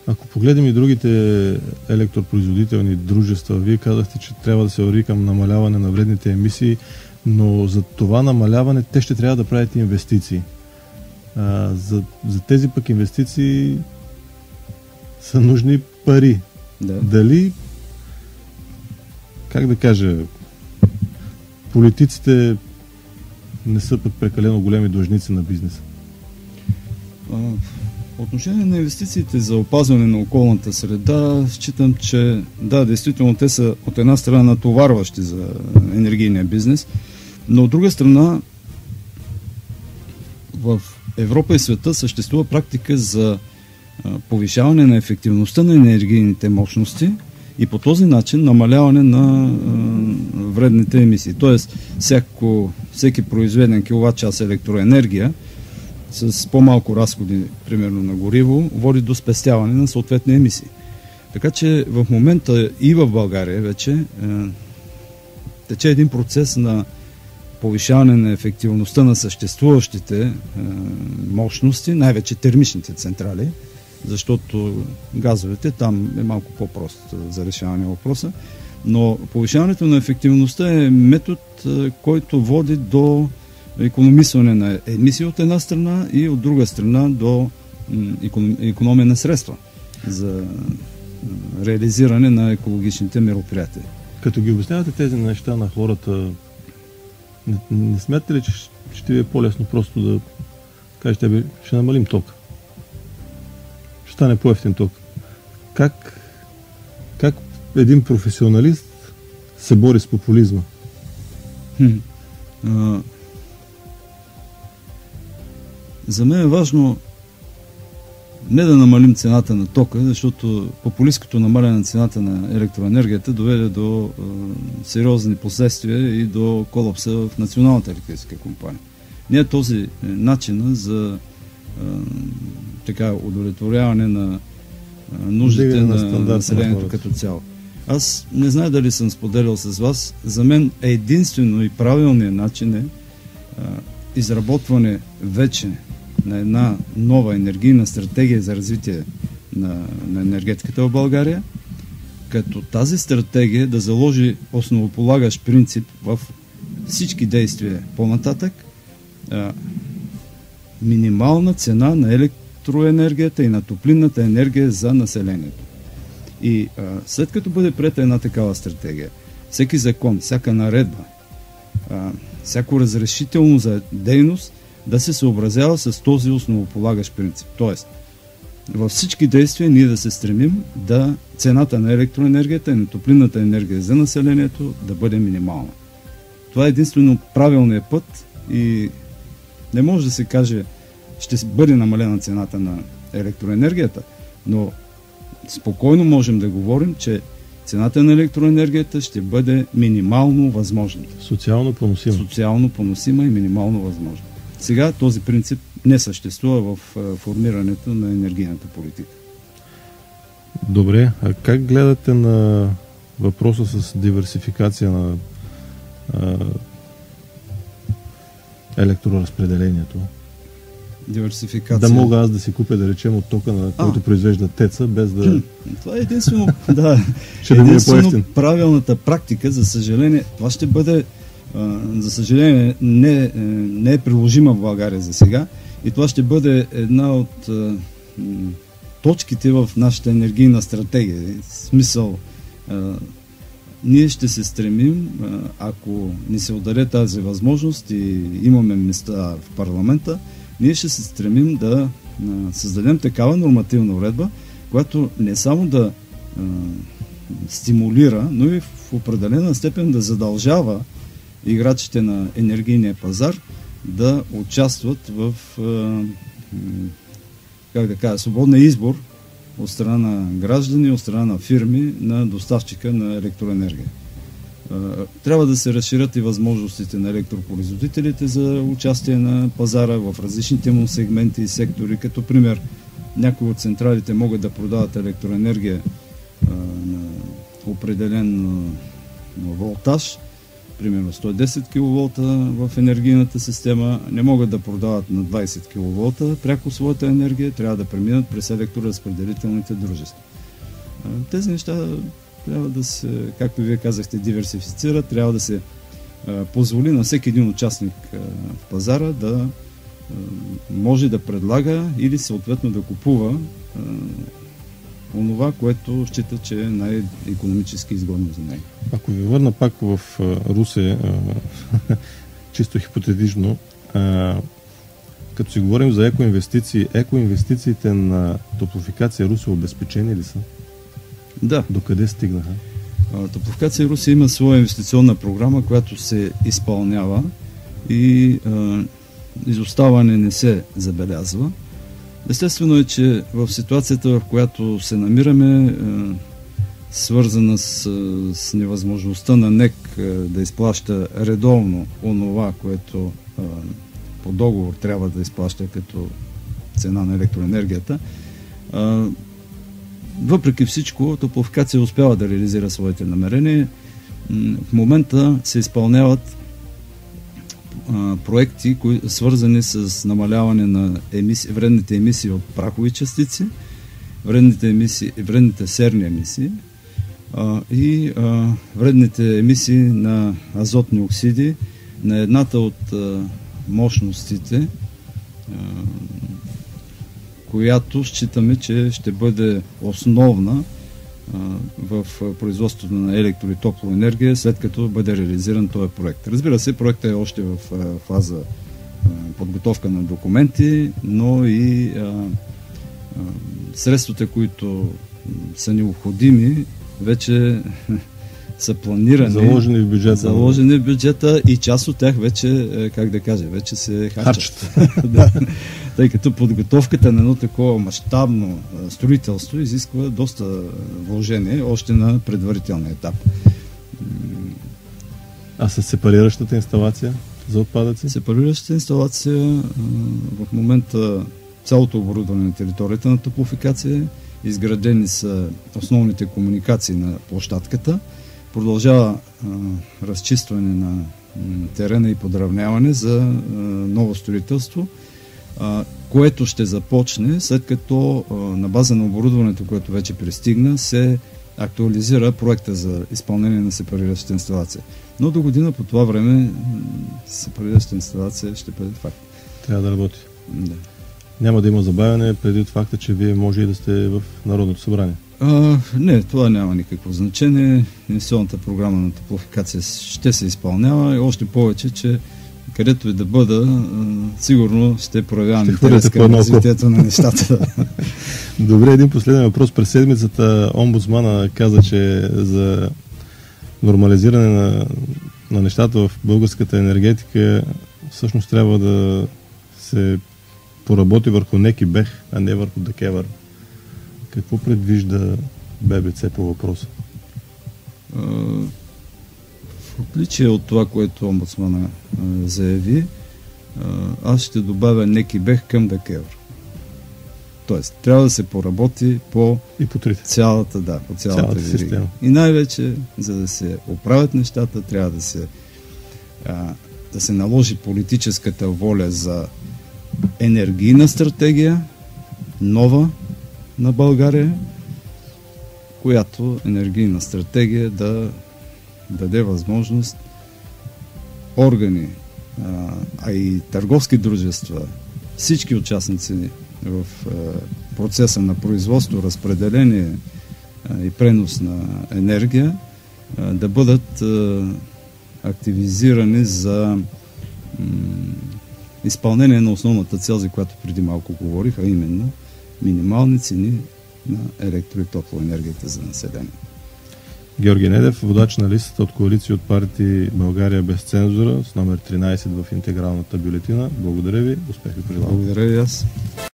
Ако погледнем и другите електропроизводителни дружества, вие казахте, че трябва да се върви към намаляване на вредните емисии, но за това намаляване те ще трябва да правят инвестиции. За тези пък инвестиции са нужни пари. Да. Дали, как да кажа, политиците не са пък прекалено големи длъжници на бизнеса? По отношение на инвестициите за опазване на околната среда, считам, че да, действително те са от една страна натоварващи за енергийния бизнес, но от друга страна в Европа и света съществува практика за повишаване на ефективността на енергийните мощности и по този начин намаляване на вредните емисии. Тоест, всеки произведен киловатт-час електроенергия с по-малко разходи, примерно на гориво, води до спестяване на съответни емисии. Така че в момента и в България вече тече един процес на повишаване на ефективността на съществуващите мощности, най-вече термичните централи, защото газовете там е малко по-прост за решаване на въпроса, но повишаването на ефективността е метод, който води до икономисване на емисии от една страна и от друга страна до икономия на средства за реализиране на екологичните мероприятия. Като ги обяснявате тези неща на хората, не смятате ли, че ще ви е по-лесно просто да кажете, ще намалим тока? Ще стане по-евтин ток. Как един професионалист се бори с популизма? За мен е важно не да намалим цената на тока, защото популисткото намаляне на цената на електроенергията доведе до сериозни последствия и до колапса в Националната електрическа компания. Не е този начин за удовлетворяване на нуждите на населението като цяло. Аз не знае дали съм споделял с вас, за мен единствено и правилният начин е изработване вече на една нова енергийна стратегия за развитие на енергетиката в България, като тази стратегия да заложи основополагащ принцип в всички действия по-нататък, минимална цена на електроенергията и на топлинната енергия за населението. И след като бъде приета една такава стратегия, всеки закон, всяка наредба, всяко разрешително за дейност да се съобразява с този основополагащ принцип. Тоест, във всички действия ние да се стремим цената на електроенергията и на топлинната енергия за населението да бъде минимална. Това е единствено правилният път и не може да се каже ще бъде намалена цената на електроенергията, но спокойно можем да говорим, че цената на електроенергията ще бъде минимално възможна. Социално поносима. Социално поносима и минимално възможна. Сега този принцип не съществува в формирането на енергийната политика. Добре, а как гледате на въпроса с диверсификация на електроразпределението? Диверсификация. Да мога аз да си купя, да речем, от тока, на който произвежда ТЕЦ-а, без да... Това е единствено, единствено правилната практика. За съжаление, това ще бъде не е приложима в България за сега и това ще бъде една от точките в нашата енергийна стратегия. В смисъл, ние ще се стремим, ако ни се отдаде тази възможност и имаме места в парламента, ние ще се стремим да създадем такава нормативна уредба, която не само да стимулира, но и в определена степен да задължава играчите на енергийния пазар да участват в свободния избор от страна на граждани, от страна на фирми на доставчика на електроенергия. Трябва да се разширят и възможностите на електропроизводителите за участие на пазара в различните му сегменти и сектори. Като пример, някои от централите могат да продават електроенергия на определен волтаж примерно 110 кВт в енергийната система, не могат да продават на 20 кВт пряко своята енергия, трябва да преминат през електроразпределителните дружества. Тези неща трябва да се, както вие казахте, диверсифицират, трябва да се позволи на всеки един участник в пазара да може да предлага или съответно да купува онова, което счита, че е най-икономически изгодно за него. Ако ви върна пак в Русе, чисто хипотетично, като си говорим за екоинвестиции, екоинвестициите на Топлофикация Русе обезпечени ли са? Да. Докъде стигнаха? Топлофикация Русе има своя инвестиционна програма, която се изпълнява и изоставане не се забелязва. Естествено е, че в ситуацията, в която се намираме, свързана с невъзможността на НЕК да изплаща редовно онова, което по договор трябва да изплаща като цена на електроенергията, въпреки всичко, Топлофикация успява да реализира своите намерения. В момента се изпълняват проекти, свързани с намаляване на вредните емисии от прахови частици, вредните серни емисии и вредните емисии на азотни оксиди на едната от мощностите, която считаме, че ще бъде основна в производството на електро- и топлоенергия, след като бъде реализиран този проект. Разбира се, проектът е още в фаза подготовка на документи, но и средствата, които са необходими, вече са планирани. Заложени в бюджета. Заложени в бюджета и част от тях вече, как да кажа, вече се харчат. Да. Тъй като подготовката на едно такова мащабно строителство изисква доста вложение още на предварителния етап. А с сепариращата инсталация за отпадъци? Сепариращата инсталация в момента цялото оборудване на територията на Топлофикация, изградени са основните комуникации на площадката, продължава разчистване на терена и подравняване за ново строителство, което ще започне след като на база на оборудването, което вече пристигна, се актуализира проекта за изпълнение на сепариращата инсталация. Но до година по това време сепариращата инсталация ще бъде факт. Трябва да работи. Да. Няма да има забавяне преди от факта, че вие може и да сте в Народното събрание. Не, това няма никакво значение. Инвестиционната програма на Топлофикация ще се изпълнява и още повече, че където и да бъда, сигурно ще проявявам интерес към развитието на нещата. Добре, един последен въпрос. През седмицата омбудсмана каза, че за нормализиране на нещата в българската енергетика всъщност трябва да се поработи върху НЕК и БЕХ, а не върху ДКЕВР. Какво предвижда ББЦ по въпроса? В отличие от това, което омбудсмана заяви, аз ще добавя НЕК и БЕХ към ДКЕВР. Тоест, трябва да се поработи по цялата система. И най-вече, за да се оправят нещата, трябва да се наложи политическата воля за енергийна стратегия, нова на България, която енергийна стратегия да даде възможност органи, а и търговски дружества, всички участници в процеса на производство, разпределение и пренос на енергия да бъдат активизирани за изпълнение на основната цел, за която преди малко говорих, а именно минимални цени на електро- и топлоенергията за население. Георги Недев, водач на листата от коалиция от партии България без цензура с номер 13 в интегралната бюлетина. Благодаря ви. Успех ви пожелавам. Благодаря и аз.